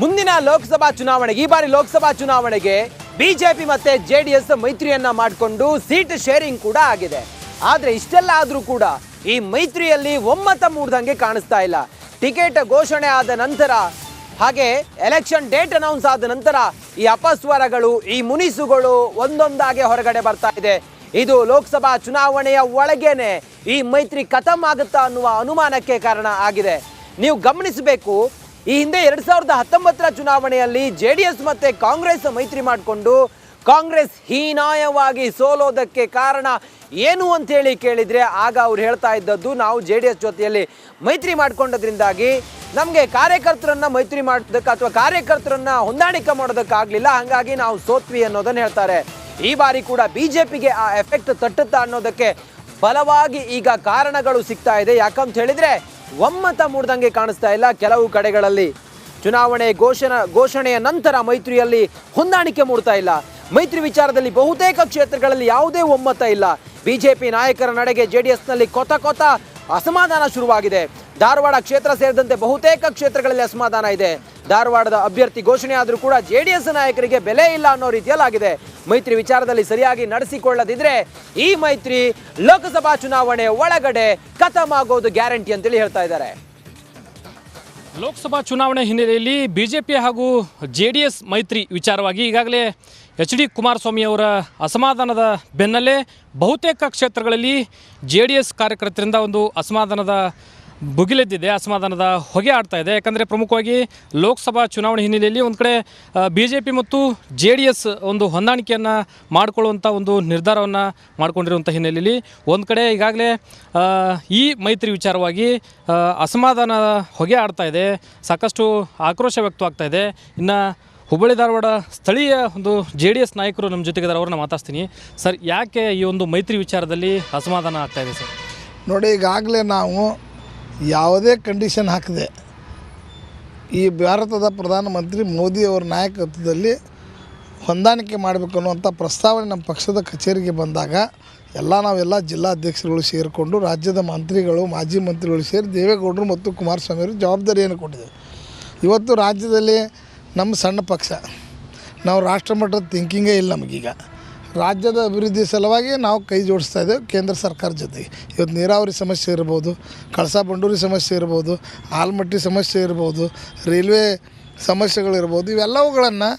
ಮುಂದಿನ ಲೋಕಸಭಾ ಚುನಾವಣೆಗೆ ಈ ಬಾರಿ ಲೋಕಸಭಾ ಚುನಾವಣೆಗೆ ಬಿಜೆಪಿ ಮತ್ತೆ ಜೆಡಿಎಸ್ ಮೈತ್ರಿಯನ್ನ ಮಾಡಿಕೊಂಡು ಸೀಟ್ ಶೇರಿಂಗ್ ಕೂಡ ಆಗಿದೆ. ಆದ್ರೆ ಇಷ್ಟೆಲ್ಲ ಆದ್ರೂ ಕೂಡ ಈ ಮೈತ್ರಿಯಲ್ಲಿ ಒಮ್ಮತ ಮೂಡ್ದಂಗೆ ಕಾಣಿಸ್ತಾ ಇಲ್ಲ. ಟಿಕೆಟ್ ಘೋಷಣೆ ಆದ ನಂತರ ಹಾಗೆ ಎಲೆಕ್ಷನ್ ಡೇಟ್ ಅನೌನ್ಸ್ ಆದ ನಂತರ ಈ ಅಪಸ್ವರಗಳು ಈ ಮುನಿಸುಗಳು ಒಂದೊಂದಾಗಿ ಹೊರಗಡೆ ಬರ್ತಾ ಇದೆ. ಇದು ಲೋಕಸಭಾ ಚುನಾವಣೆಯ ಒಳಗೇನೆ ಈ ಮೈತ್ರಿ ಖತಮ್ ಆಗುತ್ತಾ ಅನ್ನುವ ಅನುಮಾನಕ್ಕೆ ಕಾರಣ ಆಗಿದೆ. ನೀವು ಗಮನಿಸಬೇಕು, ಈ ಹಿಂದೆ 2019ರ ಚುನಾವಣೆಯಲ್ಲಿ ಜೆಡಿಎಸ್ ಮತ್ತೆ ಕಾಂಗ್ರೆಸ್ ಮೈತ್ರಿ ಮಾಡಿಕೊಂಡು ಕಾಂಗ್ರೆಸ್ ಹೀನಾಯವಾಗಿ ಸೋಲೋದಕ್ಕೆ ಕಾರಣ ಏನು ಅಂತೇಳಿ ಕೇಳಿದರೆ ಆಗ ಅವ್ರು ಹೇಳ್ತಾ ಇದ್ದದ್ದು, ನಾವು ಜೆಡಿಎಸ್ ಜೊತೆಯಲ್ಲಿ ಮೈತ್ರಿ ಮಾಡ್ಕೊಂಡದ್ರಿಂದಾಗಿ ನಮಗೆ ಕಾರ್ಯಕರ್ತರನ್ನ ಮೈತ್ರಿ ಮಾಡೋದಕ್ಕೆ ಅಥವಾ ಕಾರ್ಯಕರ್ತರನ್ನ ಹೊಂದಾಣಿಕೆ ಮಾಡೋದಕ್ಕಾಗಲಿಲ್ಲ, ಹಾಗಾಗಿ ನಾವು ಸೋತ್ವಿ ಅನ್ನೋದನ್ನು ಹೇಳ್ತಾರೆ. ಈ ಬಾರಿ ಕೂಡ ಬಿಜೆಪಿಗೆ ಆ ಎಫೆಕ್ಟ್ ತಟ್ಟುತ್ತಾ ಅನ್ನೋದಕ್ಕೆ ಬಲವಾಗಿ ಈಗ ಕಾರಣಗಳು ಸಿಗ್ತಾ ಇದೆ. ಯಾಕಂತ ಹೇಳಿದ್ರೆ ಒಮ್ಮತ ಮೂಡ್ದಂಗೆ ಕಾಣಿಸ್ತಾ ಇಲ್ಲ. ಕೆಲವು ಕಡೆಗಳಲ್ಲಿ ಚುನಾವಣೆ ಘೋಷಣೆಯ ನಂತರ ಮೈತ್ರಿಯಲ್ಲಿ ಹೊಂದಾಣಿಕೆ ಮೂಡ್ತಾ ಇಲ್ಲ. ಮೈತ್ರಿ ವಿಚಾರದಲ್ಲಿ ಬಹುತೇಕ ಕ್ಷೇತ್ರಗಳಲ್ಲಿ ಯಾವುದೇ ಒಮ್ಮತ ಇಲ್ಲ. ಬಿಜೆಪಿ ನಾಯಕರ ನಡೆಗೆ ಜೆಡಿಎಸ್ನಲ್ಲಿ ಕೊತ ಅಸಮಾಧಾನ ಶುರುವಾಗಿದೆ. ಧಾರವಾಡ ಕ್ಷೇತ್ರ ಸೇರಿದಂತೆ ಬಹುತೇಕ ಕ್ಷೇತ್ರಗಳಲ್ಲಿ ಅಸಮಾಧಾನ ಇದೆ. ಧಾರವಾಡದ ಅಭ್ಯರ್ಥಿ ಘೋಷಣೆ ಆದರೂ ಕೂಡ ಜೆಡಿಎಸ್ ನಾಯಕರಿಗೆ ಬೆಲೆ ಇಲ್ಲ ಅನ್ನೋ ರೀತಿಯಲ್ಲಾಗಿದೆ. ಮೈತ್ರಿ ವಿಚಾರದಲ್ಲಿ ಸರಿಯಾಗಿ ನಡೆಸಿಕೊಳ್ಳದಿದ್ರೆ ಈ ಮೈತ್ರಿ ಲೋಕಸಭಾ ಚುನಾವಣೆ ಒಳಗಡೆ ಖತಮ್ ಆಗೋದು ಗ್ಯಾರಂಟಿ ಅಂತೇಳಿ ಹೇಳ್ತಾ ಇದ್ದಾರೆ. ಲೋಕಸಭಾ ಚುನಾವಣೆ ಹಿನ್ನೆಲೆಯಲ್ಲಿ ಬಿಜೆಪಿ ಹಾಗೂ ಜೆಡಿಎಸ್ ಮೈತ್ರಿ ವಿಚಾರವಾಗಿ ಈಗಾಗಲೇ ಎಚ್ ಡಿ ಕುಮಾರಸ್ವಾಮಿ ಅವರ ಅಸಮಾಧಾನದ ಬೆನ್ನಲ್ಲೇ ಬಹುತೇಕ ಕ್ಷೇತ್ರಗಳಲ್ಲಿ ಜೆಡಿಎಸ್ ಕಾರ್ಯಕರ್ತರಿಂದ ಒಂದು ಅಸಮಾಧಾನದ ಭುಗಿಲೆದ್ದಿದೆ, ಅಸಮಾಧಾನದ ಹೊಗೆ ಆಡ್ತಾ ಇದೆ. ಯಾಕಂದರೆ ಪ್ರಮುಖವಾಗಿ ಲೋಕಸಭಾ ಚುನಾವಣೆ ಹಿನ್ನೆಲೆಯಲ್ಲಿ ಒಂದು ಕಡೆ ಬಿಜೆಪಿ ಮತ್ತು ಜೆಡಿಎಸ್ ಒಂದು ಹೊಂದಾಣಿಕೆಯನ್ನು ಮಾಡಿಕೊಳ್ಳುವಂಥ ಒಂದು ನಿರ್ಧಾರವನ್ನು ಮಾಡಿಕೊಂಡಿರುವಂಥ ಹಿನ್ನೆಲೆಯಲ್ಲಿ ಒಂದು ಕಡೆ ಈಗಾಗಲೇ ಈ ಮೈತ್ರಿ ವಿಚಾರವಾಗಿ ಅಸಮಾಧಾನ ಹೊಗೆ ಆಡ್ತಾ ಇದೆ, ಸಾಕಷ್ಟು ಆಕ್ರೋಶ ವ್ಯಕ್ತವಾಗ್ತಾ ಇದೆ. ಇನ್ನು ಹುಬ್ಬಳ್ಳಿ ಧಾರವಾಡ ಸ್ಥಳೀಯ ಒಂದು ಜೆಡಿಎಸ್ ನಾಯಕರು ನಮ್ಮ ಜೊತೆಗಿದ್ದಾರೆ, ಅವ್ರನ್ನ ಮಾತಾಡ್ತೀನಿ. ಸರ್, ಯಾಕೆ ಈ ಒಂದು ಮೈತ್ರಿ ವಿಚಾರದಲ್ಲಿ ಅಸಮಾಧಾನ ಆಗ್ತಾ ಇದೆ ಸರ್? ನೋಡಿ, ಈಗಾಗಲೇ ನಾವು ಯಾವುದೇ ಕಂಡೀಷನ್ ಹಾಕಿದೆ ಈ ಭಾರತದ ಪ್ರಧಾನಮಂತ್ರಿ ಮೋದಿಯವರ ನಾಯಕತ್ವದಲ್ಲಿ ಹೊಂದಾಣಿಕೆ ಮಾಡಬೇಕು ಅನ್ನುವಂಥ ಪ್ರಸ್ತಾವನೆ ನಮ್ಮ ಪಕ್ಷದ ಕಚೇರಿಗೆ ಬಂದಾಗ ನಾವೆಲ್ಲ ಜಿಲ್ಲಾಧ್ಯಕ್ಷರುಗಳು ಸೇರಿಕೊಂಡು ರಾಜ್ಯದ ಮಂತ್ರಿಗಳು, ಮಾಜಿ ಮಂತ್ರಿಗಳು ಸೇರಿ ದೇವೇಗೌಡರು ಮತ್ತು ಕುಮಾರಸ್ವಾಮಿಯವರು ಜವಾಬ್ದಾರಿಯನ್ನು ಕೊಟ್ಟಿದ್ದೇವೆ. ಇವತ್ತು ರಾಜ್ಯದಲ್ಲಿ ನಮ್ಮ ಸಣ್ಣ ಪಕ್ಷ, ನಾವು ರಾಷ್ಟ್ರಮಟ್ಟದ ಥಿಂಕಿಂಗೇ ಇಲ್ಲ. ನಮಗೀಗ ರಾಜ್ಯದ ಅಭಿವೃದ್ಧಿ ಸಲುವಾಗಿ ನಾವು ಕೈ ಜೋಡಿಸ್ತಾ ಇದ್ದೇವೆ ಕೇಂದ್ರ ಸರ್ಕಾರ ಜೊತೆಗೆ. ಇವತ್ತು ನೀರಾವರಿ ಸಮಸ್ಯೆ ಇರ್ಬೋದು, ಕಳಸಾ ಬಂಡೂರಿ ಸಮಸ್ಯೆ ಇರ್ಬೋದು, ಆಲ್ಮಟ್ಟಿ ಸಮಸ್ಯೆ ಇರ್ಬೋದು, ರೈಲ್ವೆ ಸಮಸ್ಯೆಗಳಿರ್ಬೋದು, ಇವೆಲ್ಲವುಗಳನ್ನು